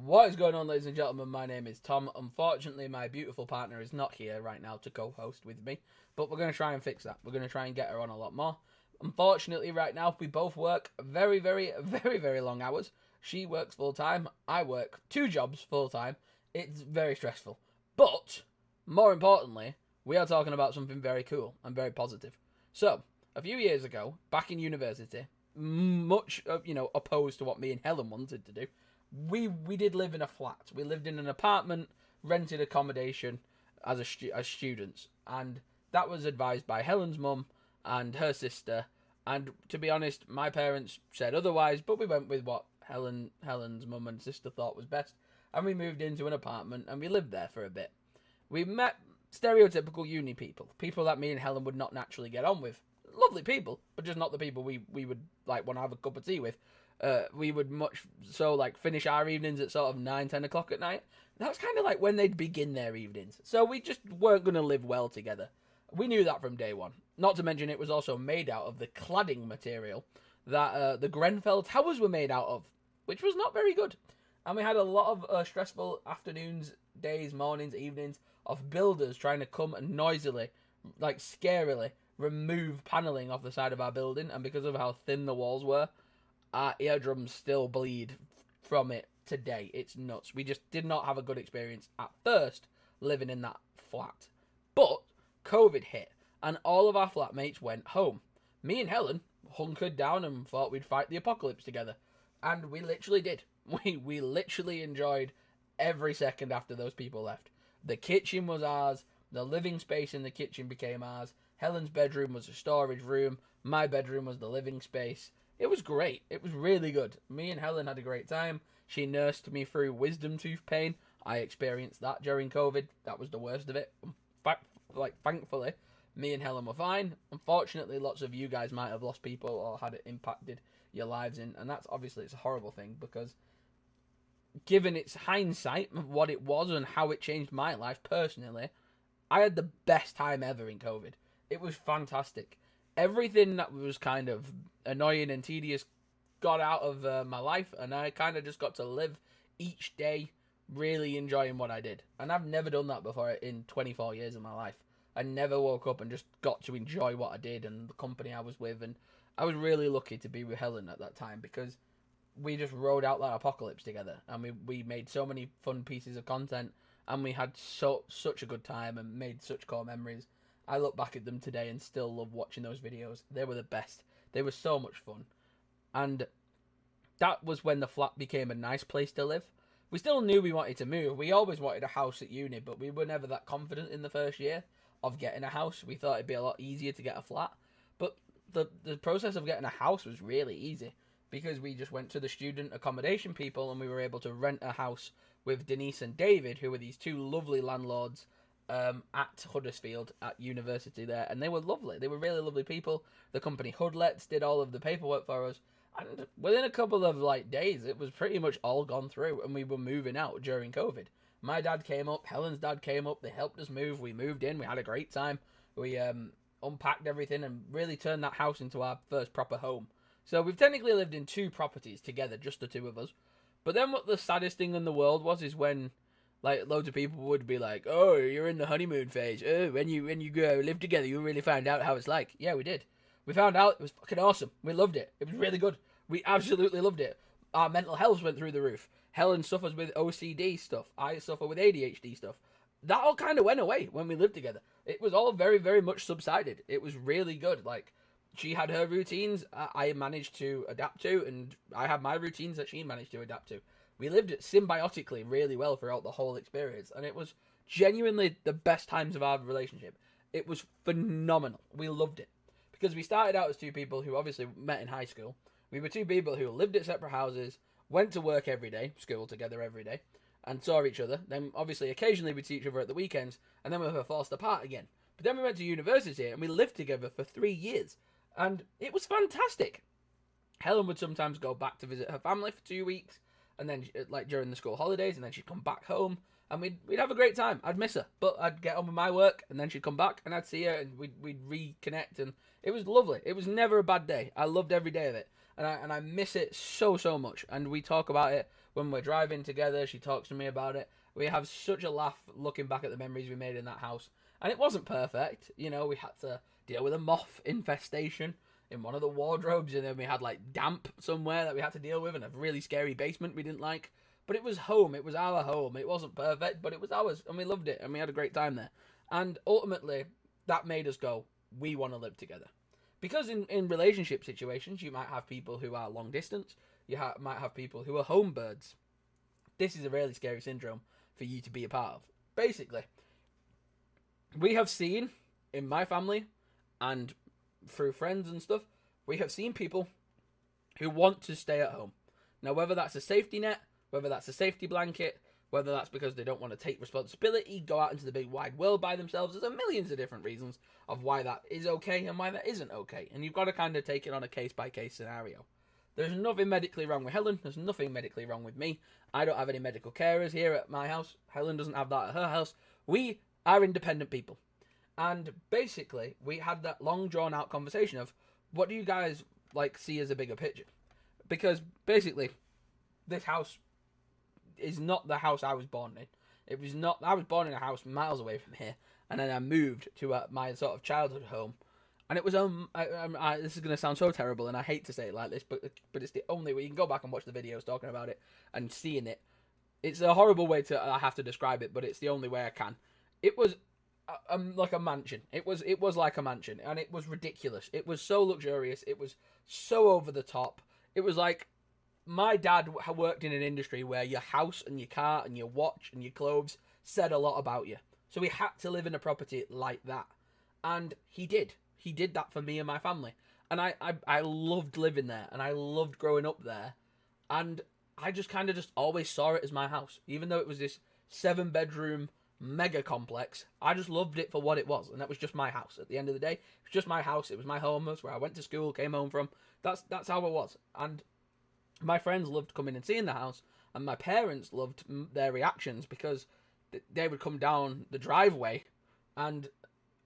What is going on, ladies and gentlemen? My name is Tom. Unfortunately, my beautiful partner is not here right now to co-host with me, but we're going to try and fix that. We're going to try and get her on a lot more. Unfortunately, right now, we both work very, very, very, very long hours. She works full-time. I work two jobs full-time. It's very stressful. But, more importantly, we are talking about something very cool and very positive. So, a few years ago, back in university, much, opposed to what me and Helen wanted to do, we did live in a flat. We lived in an apartment, rented accommodation as students, and that was advised by Helen's mum and her sister. And to be honest, my parents said otherwise, but we went with what Helen's mum and sister thought was best, and we moved into an apartment and we lived there for a bit. We met stereotypical uni people, people that me and Helen would not naturally get on with. Lovely people, but just not the people we would like want to have a cup of tea with. We would much so like finish our evenings at sort of 9-10 o'clock at night. That's kind of like when they'd begin their evenings. So we just weren't going to live well together. We knew that from day one. Not to mention it was also made out of the cladding material that the Grenfell towers were made out of, which was not very good. And we had a lot of stressful afternoons, days, mornings, evenings of builders trying to come and noisily, like scarily, remove paneling off the side of our building. And because of how thin the walls were, our eardrums still bleed from it today. It's nuts. We just did not have a good experience at first living in that flat. But COVID hit and all of our flatmates went home. Me and Helen hunkered down and thought we'd fight the apocalypse together. And we literally did. We literally enjoyed every second after those people left. The kitchen was ours. The living space in the kitchen became ours. Helen's bedroom was a storage room. My bedroom was the living space. It was great. It was really good. Me and Helen had a great time. She nursed me through wisdom tooth pain. I experienced that during COVID. That was the worst of it. Thankfully, me and Helen were fine. Unfortunately, lots of you guys might have lost people or had it impacted your lives in, and that's obviously it's a horrible thing because given its hindsight of what it was and how it changed my life personally, I had the best time ever in COVID. It was fantastic. Everything that was kind of annoying and tedious got out of my life, and I kind of just got to live each day really enjoying what I did. And I've never done that before in 24 years of my life. I never woke up and just got to enjoy what I did and the company I was with, and I was really lucky to be with Helen at that time because we just rode out that apocalypse together, and we made so many fun pieces of content, and we had such a good time and made such core memories. I look back at them today and still love watching those videos. They were the best. They were so much fun. And that was when the flat became a nice place to live. We still knew we wanted to move. We always wanted a house at uni, but we were never that confident in the first year of getting a house. We thought it'd be a lot easier to get a flat. But the process of getting a house was really easy because we just went to the student accommodation people and we were able to rent a house with Denise and David, who were these two lovely landlords at Huddersfield at university there, and they were lovely. They were really lovely people. The company Hoodlets did all of the paperwork for us, and within a couple of days, it was pretty much all gone through, and we were moving out during COVID. My dad came up, Helen's dad came up. They helped us move. We moved in. We had a great time. We unpacked everything and really turned that house into our first proper home. So we've technically lived in two properties together, just the two of us. But then what the saddest thing in the world was is when loads of people would be like, "Oh, you're in the honeymoon phase. Oh, when you go live together, you really find out how it's like." Yeah, we did. We found out it was fucking awesome. We loved it. It was really good. We absolutely loved it. Our mental health went through the roof. Helen suffers with OCD stuff. I suffer with ADHD stuff. That all kind of went away when we lived together. It was all very, very much subsided. It was really good. She had her routines I managed to adapt to, and I had my routines that she managed to adapt to. We lived it symbiotically really well throughout the whole experience, and it was genuinely the best times of our relationship. It was phenomenal. We loved it. Because we started out as two people who obviously met in high school. We were two people who lived at separate houses, went to work every day, school together every day, and saw each other. Then obviously occasionally we'd see each other at the weekends, and then we were forced apart again. But then we went to university and we lived together for 3 years. And it was fantastic. Helen would sometimes go back to visit her family for 2 weeks, and then during the school holidays, and then she'd come back home, and we'd have a great time. I'd miss her, but I'd get on with my work, and then she'd come back, and I'd see her, and we'd reconnect, and it was lovely. It was never a bad day. I loved every day of it. and I miss it so much. And we talk about it when we're driving together. She talks to me about it. We have such a laugh looking back at the memories we made in that house. And it wasn't perfect. You know, we had to deal with a moth infestation in one of the wardrobes, and then we had like damp somewhere that we had to deal with, and a really scary basement we didn't like. But it was home. It was our home. It wasn't perfect, but it was ours, and we loved it, and we had a great time there. And ultimately, that made us go, we want to live together. Because in relationship situations, you might have people who are long distance. Might have people who are home birds. This is a really scary syndrome for you to be a part of. Basically, we have seen in my family and through friends and stuff, we have seen people who want to stay at home. Now, whether that's a safety net, whether that's a safety blanket, whether that's because they don't want to take responsibility, go out into the big wide world by themselves, there's a millions of different reasons of why that is okay and why that isn't okay. And you've got to kind of take it on a case-by-case scenario. There's nothing medically wrong with Helen. There's nothing medically wrong with me. I don't have any medical carers here at my house. Helen doesn't have that at her house. We are independent people. And basically, we had that long drawn-out conversation of, what do you guys like see as a bigger picture? Because basically, this house is not the house I was born in. It was not. I was born in a house miles away from here, and then I moved to my sort of childhood home, and it was this is going to sound so terrible, and I hate to say it like this, but it's the only way. You can go back and watch the videos talking about it and seeing it. It's a horrible way I have to describe it, but it's the only way I can. It was like a mansion. It was like a mansion, and it was ridiculous. It was so luxurious. It was so over the top. It was like, my dad worked in an industry where your house and your car and your watch and your clothes said a lot about you. So he had to live in a property like that. And he did. He did that for me and my family. And I loved living there, and I loved growing up there. And I just kind of just always saw it as my house. Even though it was this 7-bedroom mega complex, I just loved it for what it was. And that was just my house. At the end of the day, it was just my house. It was my home. That's where I went to school, came home from. That's how it was. And my friends loved coming and seeing the house, and my parents loved their reactions, because they would come down the driveway and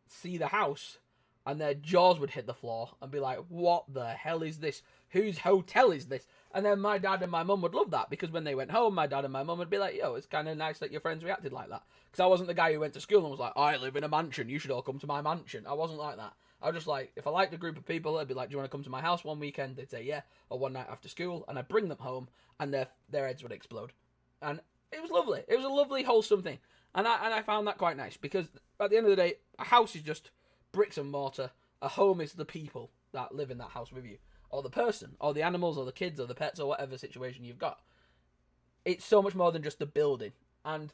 see the house, and their jaws would hit the floor and be like, what the hell is this? Whose hotel is this? And then my dad and my mum would love that, because when they went home, my dad and my mum would be like, yo, it's kind of nice that your friends reacted like that. Because I wasn't the guy who went to school and was like, I live in a mansion, you should all come to my mansion. I wasn't like that. I was just like, if I liked a group of people, I'd be like, do you want to come to my house one weekend? They'd say yeah, or one night after school, and I'd bring them home, and their heads would explode. And it was lovely. It was a lovely, wholesome thing. And I found that quite nice, because at the end of the day, a house is just bricks and mortar. A home is the people that live in that house with you, or the person, or the animals, or the kids, or the pets, or whatever situation you've got. It's so much more than just the building. And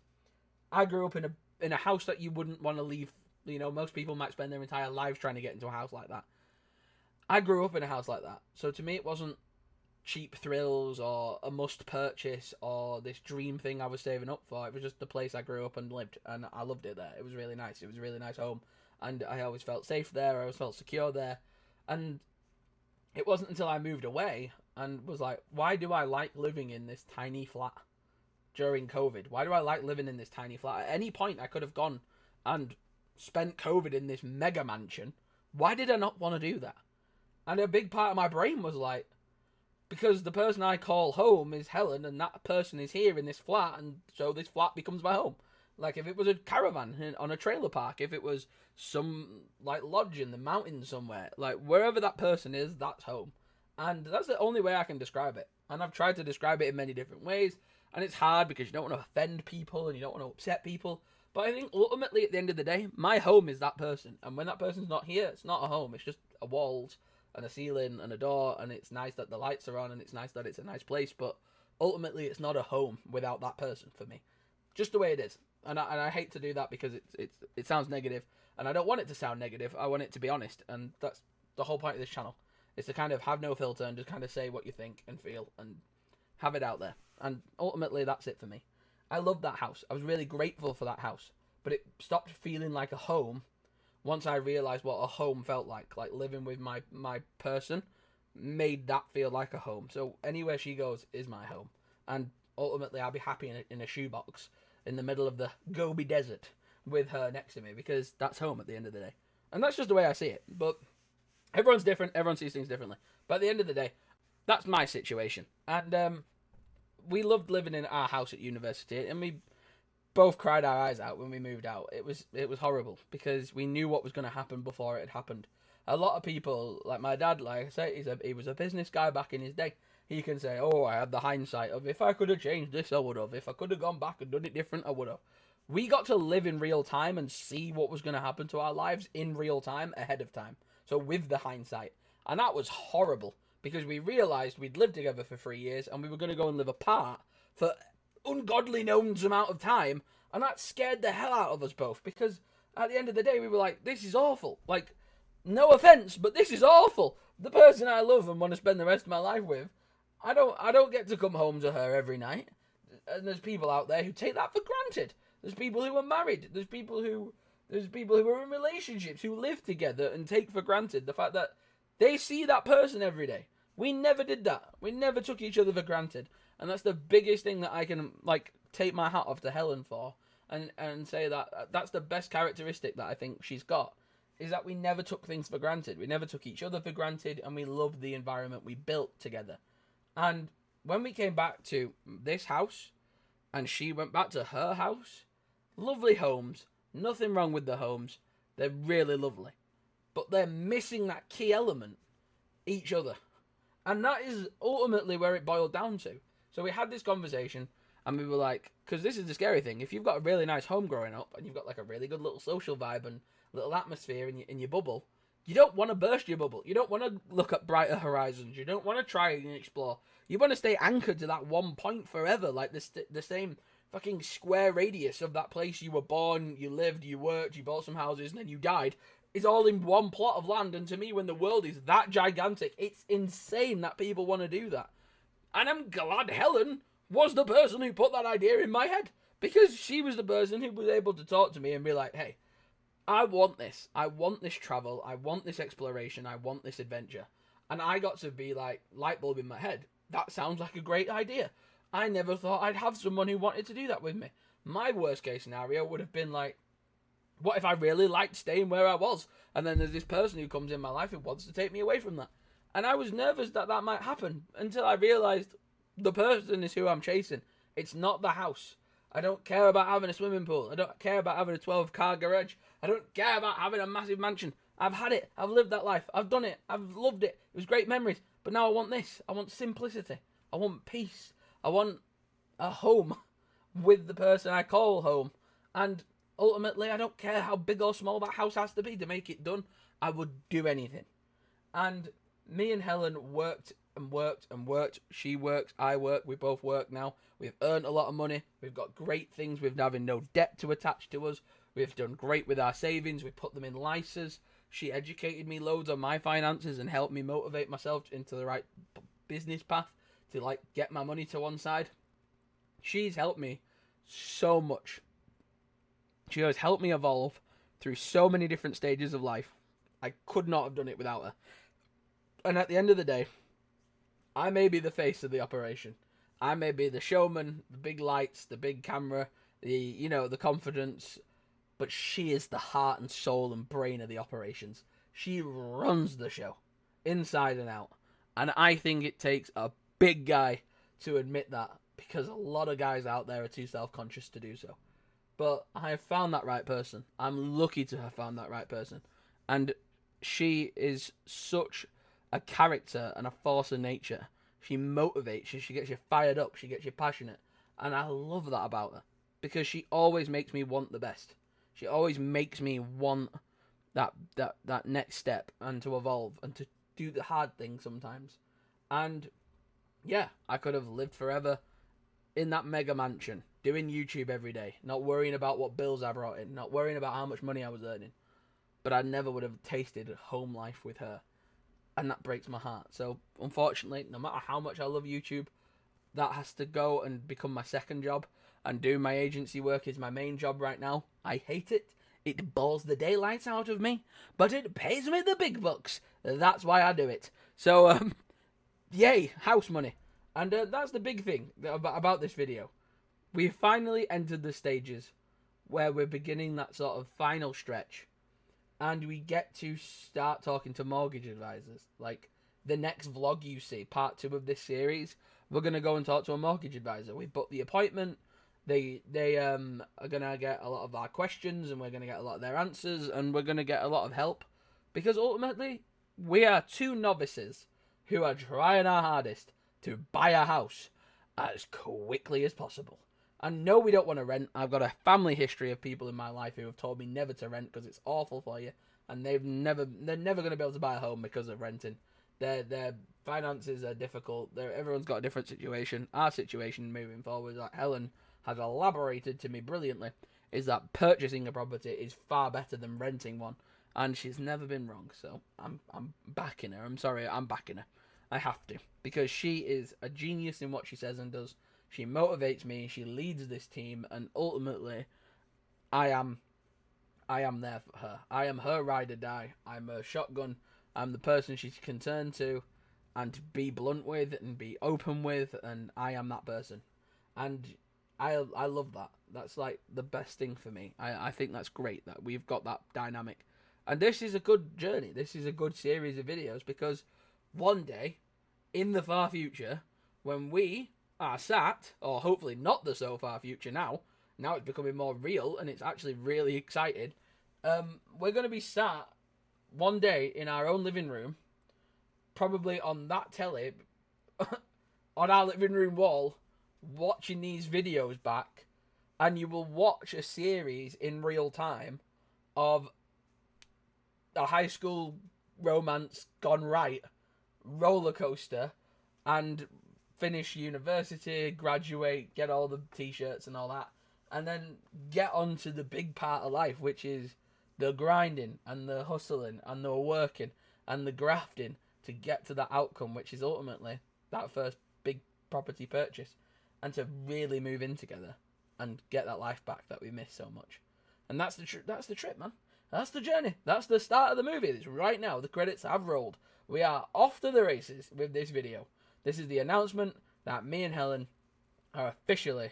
I grew up in a house that you wouldn't want to leave. You know, most people might spend their entire lives trying to get into a house like that. I grew up in a house like that. So to me, it wasn't cheap thrills or a must purchase or this dream thing I was saving up for. It was just the place I grew up and lived, and I loved it there. It was really nice. It was a really nice home, and I always felt safe there. I always felt secure there. And it wasn't until I moved away and was like, why do I like living in this tiny flat during COVID? Why do I like living in this tiny flat? At any point, I could have gone and spent COVID in this mega mansion. Why did I not want to do that? And a big part of my brain was like, because the person I call home is Helen, and that person is here in this flat, and so this flat becomes my home. Like, if it was a caravan on a trailer park, if it was some like lodge in the mountains somewhere, like wherever that person is, that's home. And that's the only way I can describe it. And I've tried to describe it in many different ways, and it's hard because you don't want to offend people and you don't want to upset people. But I think ultimately, at the end of the day, my home is that person. And when that person's not here, it's not a home. It's just a walls and a ceiling and a door. And it's nice that the lights are on, and it's nice that it's a nice place. But ultimately, it's not a home without that person for me. Just the way it is. And I hate to do that because it sounds negative. And I don't want it to sound negative. I want it to be honest. And that's the whole point of this channel. Is to kind of have no filter and just kind of say what you think and feel and have it out there. And ultimately, that's it for me. I loved that house. I was really grateful for that house. But it stopped feeling like a home once I realised what a home felt like. Like, living with my person made that feel like a home. So anywhere she goes is my home. And ultimately, I'll be happy in a shoebox in the middle of the Gobi Desert with her next to me, because that's home at the end of the day. And that's just the way I see it. But everyone's different. Everyone sees things differently. But at the end of the day, that's my situation. And we loved living in our house at university, and we both cried our eyes out when we moved out. It was horrible because we knew what was going to happen before it had happened. A lot of people, like my dad, like I say, he was a business guy back in his day. He can say, "Oh, I had the hindsight of if I could have changed this, I would have. If I could have gone back and done it different, I would have." We got to live in real time and see what was going to happen to our lives in real time ahead of time. So with the hindsight, and that was horrible because we realized we'd lived together for 3 years and we were going to go and live apart for ungodly knowns amount of time, and that scared the hell out of us both because at the end of the day we were like, this is awful. Like, no offense, but this is awful. The person I love and want to spend the rest of my life with, I don't get to come home to her every night. And there's people out there who take that for granted. There's people who are married. There's people who are in relationships who live together and take for granted the fact that they see that person every day. We never did that. We never took each other for granted. And that's the biggest thing that I can, like, take my hat off to Helen for and say that that's the best characteristic that I think she's got, is that we never took things for granted. We never took each other for granted, and we loved the environment we built together. And when we came back to this house and she went back to her house, lovely homes, nothing wrong with the homes. They're really lovely. But they're missing that key element, each other. And that is ultimately where it boiled down to. So we had this conversation and we were like, because this is the scary thing. If you've got a really nice home growing up and you've got like a really good little social vibe and little atmosphere in your bubble, you don't want to burst your bubble. You don't want to look at brighter horizons. You don't want to try and explore. You want to stay anchored to that one point forever, like the same fucking square radius of that place you were born, you lived, you worked, you bought some houses, and then you died. It's all in one plot of land. And to me, when the world is that gigantic, it's insane that people want to do that. And I'm glad Helen was the person who put that idea in my head, because she was the person who was able to talk to me and be like, hey, I want this. I want this travel. I want this exploration. I want this adventure. And I got to be like, light bulb in my head. That sounds like a great idea. I never thought I'd have someone who wanted to do that with me. My worst case scenario would have been like, what if I really liked staying where I was? And then there's this person who comes in my life who wants to take me away from that. And I was nervous that that might happen until I realised the person is who I'm chasing. It's not the house. I don't care about having a swimming pool. I don't care about having a 12-car garage. I don't care about having a massive mansion. I've had it. I've lived that life. I've done it. I've loved it. It was great memories. But now I want this. I want simplicity. I want peace. I want a home with the person I call home. And ultimately, I don't care how big or small that house has to be to make it done. I would do anything. And me and Helen worked and worked and worked. She works, I work, we both work now. We've earned a lot of money. We've got great things. We've having no debt to attach to us. We've done great with our savings. We put them in LISAs. She educated me loads on my finances and helped me motivate myself into the right business path to like get my money to one side. She's helped me so much. She has helped me evolve through so many different stages of life. I could not have done it without her. And at the end of the day, I may be the face of the operation. I may be the showman, the big lights, the big camera, the confidence, but she is the heart and soul and brain of the operations. She runs the show, inside and out. And I think it takes a big guy to admit that, because a lot of guys out there are too self-conscious to do so. But I have found that right person. I'm lucky to have found that right person. And she is such a character and a force of nature. She motivates you. She gets you fired up. She gets you passionate. And I love that about her, because she always makes me want the best. She always makes me want that next step and to evolve and to do the hard thing sometimes. And yeah, I could have lived forever in that mega mansion, doing YouTube every day, not worrying about what bills I brought in, not worrying about how much money I was earning. But I never would have tasted home life with her. And that breaks my heart. So, unfortunately, no matter how much I love YouTube, that has to go and become my second job. And doing my agency work is my main job right now. I hate it. It bores the daylights out of me. But it pays me the big bucks. That's why I do it. So, yay, house money. And that's the big thing about this video. We've finally entered the stages where we're beginning that sort of final stretch. And we get to start talking to mortgage advisors. Like, the next vlog you see, part 2 of this series, we're going to go and talk to a mortgage advisor. We booked the appointment. They are going to get a lot of our questions, and we're going to get a lot of their answers, and we're going to get a lot of help. Because ultimately, we are 2 novices who are trying our hardest to buy a house as quickly as possible. And no, we don't want to rent. I've got a family history of people in my life who have told me never to rent because it's awful for you, and they're never going to be able to buy a home because of renting. Their finances are difficult. Everyone's got a different situation. Our situation moving forward, like Helen has elaborated to me brilliantly, is that purchasing a property is far better than renting one, and she's never been wrong. So I'm backing her. I'm sorry, I'm backing her. I have to, because she is a genius in what she says and does. She motivates me. She leads this team, and ultimately, I am there for her. I am her ride or die. I'm her shotgun. I'm the person she can turn to, and be blunt with, and be open with, and I am that person. And I love that. That's like the best thing for me. I think that's great that we've got that dynamic. And this is a good journey. This is a good series of videos, because one day, in the far future, when we are sat, or hopefully not the so far future now it's becoming more real, and it's actually really excited, we're going to be sat one day in our own living room, probably on that telly, on our living room wall, watching these videos back, and you will watch a series in real time of a high school romance gone right, roller coaster, and finish university, graduate, get all the t-shirts and all that, and then get on to the big part of life, which is the grinding and the hustling and the working and the grafting to get to that outcome, which is ultimately that first big property purchase, and to really move in together and get that life back that we miss so much. And that's the trip, man. That's the journey. That's the start of the movie. It's right now. The credits have rolled. We are off to the races with this video. This is the announcement that me and Helen are officially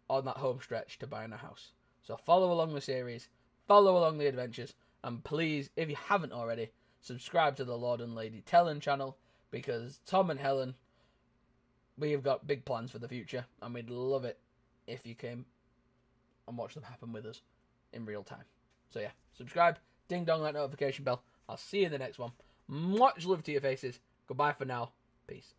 on that home stretch to buying a house. So follow along the series, follow along the adventures, and please, if you haven't already, subscribe to the Lord and Lady Tellen channel, because Tom and Helen, we have got big plans for the future, and we'd love it if you came and watched them happen with us in real time. So yeah, subscribe, ding dong that notification bell. I'll see you in the next one. Much love to your faces. Goodbye for now. Peace.